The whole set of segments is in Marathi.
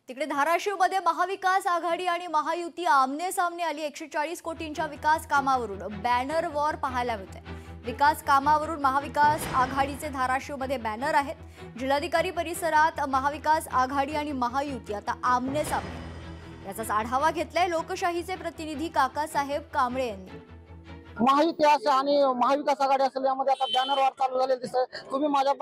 तिकडे धाराशिवमध्ये महाविकास आघाडी आणि महायुती आमने सामने आली। 140 कोटींच्या विकास कामावरून बॅनर वॉर पाहायला मिळते। विकास कामावरून महाविकास आघाडीचे धाराशिवमध्ये बॅनर आहेत। जिल्हाधिकारी परिसरात महाविकास आघाडी आणि महायुती आता आमने सामने। याचाच आढावा घेतलाय लोकशाहीचे प्रतिनिधी काकासाहेब कांबळे यांनी। महायुती आणि महाविकास आघाडी असेल यामध्ये आता बॅनर वार चालू झालेले दिसतंय। तुम्ही माझ्या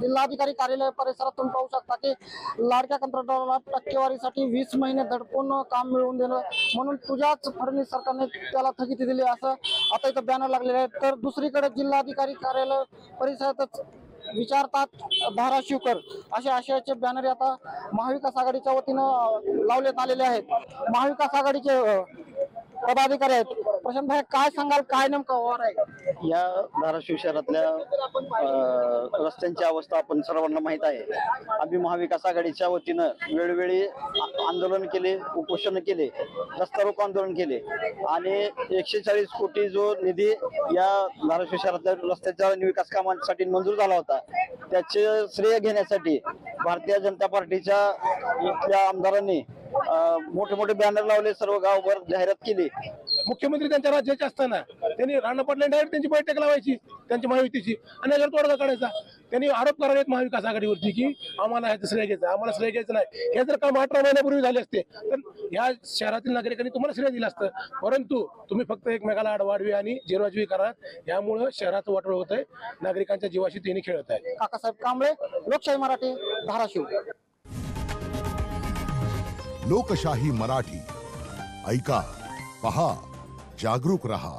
जिल्हाधिकारी कार्यालय परिसरातून पाहू शकता की लाडक्या कंत्राटदाराला टक्केवारीसाठी 20 महिने धडपून काम मिळवून देणं म्हणून तुझ्याच फडणवीस सरकारने त्याला थकीती दिली असं आता इथं बॅनर लागलेले आहेत। तर दुसरीकडे जिल्हाधिकारी कार्यालय परिसरातच विचारतात धाराशिवकर अशा आशयाचे बॅनर आता महाविकास आघाडीच्या वतीनं लावण्यात आलेले आहेत। महाविकास आघाडीचे पदाधिकारी आहेत। प्रशांत भाई, काय सांगाल, काय नेमकं वार आहे? या धाराशिव शहरातल्या रस्त्यांची अवस्था आपण सर्वांना माहित आहे। आम्ही महाविकास आघाडीच्या वतीनं वेळोवेळी आंदोलन केले, उपोषण केले, रस्ता रोको आंदोलन केले आणि 140 कोटी जो निधी या धाराशिव शहरातल्या रस्त्याच्या विकास कामांसाठी मंजूर झाला होता त्याचे श्रेय घेण्यासाठी भारतीय जनता पार्टीच्या इथल्या आमदारांनी मोठे मोठे बॅनर लावले, सर्व गावभर जाहिरात केली। मुख्यमंत्री त्यांच्या राज्याचे असताना त्यांनी राणा पाटलांनी डायरेक्ट त्यांची बैठक लावायची त्यांची महायुतीची आणि याच्यावर तोडगा काढायचा। त्यांनी आरोप करायला महाविकास आघाडीवरती की आम्हाला ह्याचं श्रेय घ्यायचं, आम्हाला श्रेय घ्यायचं नाही। हे जर काम 18 महिन्यापूर्वी झाले असते तर या शहरातील नागरिकांनी तुम्हाला श्रेय दिलं असतं, परंतु तुम्ही फक्त एकमेकाला आडवाडवी आणि जिरवाजवी करा। यामुळे शहराचं वाटोळ होत आहे, नागरिकांच्या जीवाशी त्यांनी खेळत आहे। काकासाहेब कांबळे, लोकशाही मराठी, धाराशिव। लोकशाही मराठी ऐका, पहा, जागरूक रहा।